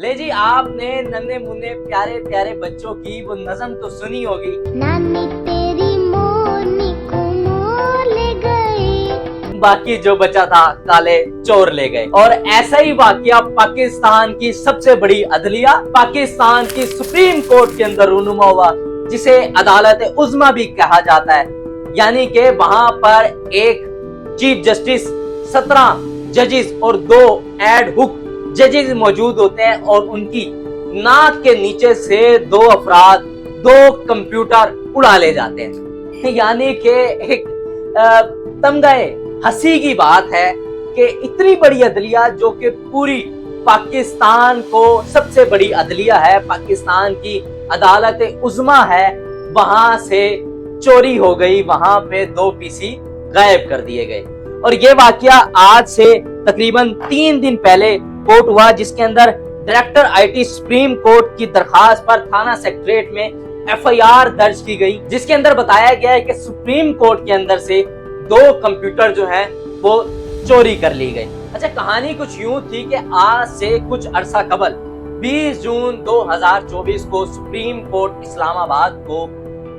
ले जी, आपने नन्हे मुन्ने प्यारे प्यारे बच्चों की वो नज़म तो सुनी होगी, नानी तेरी मोरनी को मोर ले गए, बाकी जो बचा था काले चोर ले गए। और ऐसा ही वाकया पाकिस्तान की सबसे बड़ी अदलिया, पाकिस्तान की सुप्रीम कोर्ट के अंदर रूनुमा हुआ, जिसे अदालत उज़्मा भी कहा जाता है। यानी कि वहां पर एक चीफ जस्टिस, 17 जजेस और 2 एड हुक जजेस मौजूद होते हैं और उनकी नाक के नीचे से 2 अफराद 2 कंप्यूटर उड़ा ले जाते हैं। यानी कि एक तमगाए हंसी की बात है कि इतनी बड़ी अदलिया, जो कि पूरी पाकिस्तान को सबसे बड़ी अदलिया है, पाकिस्तान की अदालत उज़्मा है, वहां से चोरी हो गई, वहां पे 2 पीसी गायब कर दिए गए। और ये वाकया आज से तकरीबन 3 दिन पहले कोर्ट हुआ, जिसके अंदर डायरेक्टर आईटी सुप्रीम कोर्ट की दरखास्त पर थाना सेक्रेटरीट में एफआईआर दर्ज की गई, जिसके अंदर बताया गया है कि सुप्रीम कोर्ट के अंदर से 2 कंप्यूटर जो हैं वो चोरी कर ली गई। अच्छा, कहानी कुछ यूं थी कि आज से कुछ अरसा कबल 20 जून 2024 को सुप्रीम कोर्ट इस्लामाबाद को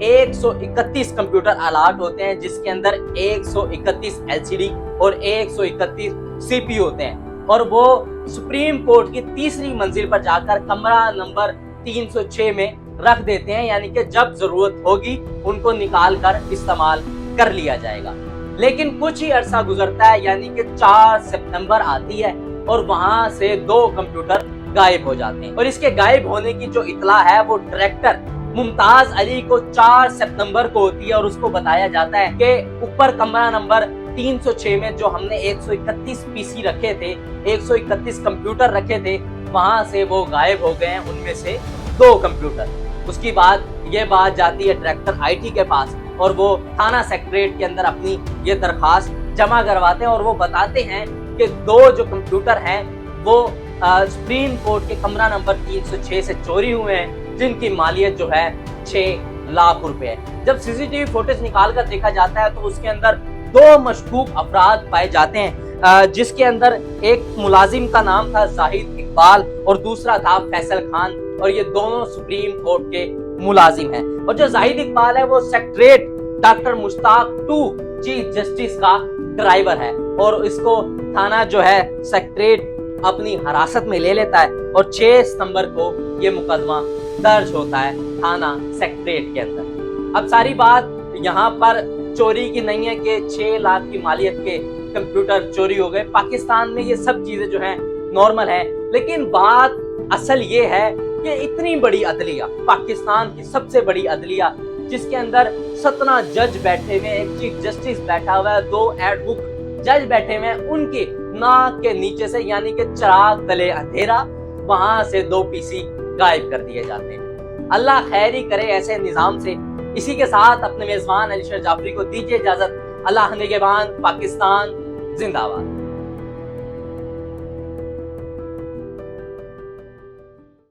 131 कंप्यूटर अलॉट होते हैं, जिसके अंदर 131 एलसीडी और 131 सीपीयू होते हैं, और वो सुप्रीम कोर्ट की तीसरी मंजिल पर जाकर कमरा नंबर 306 में रख देते हैं। यानी कि जब जरूरत होगी उनको निकाल कर इस्तेमाल कर लिया जाएगा। लेकिन कुछ ही अरसा गुजरता है, यानी कि 4 सितंबर आती है और वहां से 2 कंप्यूटर गायब हो जाते हैं। और इसके गायब होने की जो इतला है वो डायरेक्टर मुमताज अली को 4 सितंबर को होती है, और उसको बताया जाता है कि ऊपर कमरा नंबर 306 में जो हमने 131 पीसी रखे थे, 131 कंप्यूटर रखे थे, वहां से वो गायब हो गए हैं, उनमें से 2 कंप्यूटर। उसकी बाद ये बात जाती है डायरेक्टर आईटी के पास, और वो थाना सेक्रेटरीट के अंदर अपनी ये दरखास्त जमा करवाते हैं, और वो बताते हैं कि 2 जो कंप्यूटर हैं वो सुप्रीम कोर्ट के कमरा नंबर 306 से चोरी हुए हैं, जिनकी मालियत जो है 6 लाख रुपए है। जब सीसीटीवी फुटेज निकाल कर देखा जाता है तो उसके अंदर 2 मशकूक अफराद पाए जाते हैं, जिसके अंदर एक मुलाजिम का नाम था जाहिद इकबाल और दूसरा था फैसल खान, और ये दोनों सुप्रीम कोर्ट के मुलाजिम हैं। और जो जाहिद इकबाल है वो secretariat doctor Mushtaq 2 chief justice का ड्राइवर है, और इसको थाना जो है सेक्रेटरीट अपनी हिरासत में ले लेता है, और 6 सितंबर को ये मुकदमा दर्ज होता है थाना सेक्रेटरीट के अंदर। अब सारी बात यहाँ पर चोरी की नहीं है कि 6 लाख की मालियत के कंप्यूटर चोरी हो गए। पाकिस्तान में ये सब चीजें जो हैं नॉर्मल है, लेकिन बात असल ये है कि इतनी बड़ी अदलिया, पाकिस्तान की सबसे बड़ी अदलिया, जिसके अंदर 17 जज बैठे हुए, एक चीफ जस्टिस बैठा हुआ है, 2 एड हुक जज बैठे हुए हैं, उनके नाक के नीचे से, यानी कि चिराग तले अंधेरा, वहां से 2 पीसी गायब कर दिए जाते हैं। अल्लाह खैर ही करे ऐसे निजाम से। इसी के साथ अपने मेजबान अलीशर जाफरी को दीजिए इजाजत। अल्लाह निगहबान, पाकिस्तान जिंदाबाद।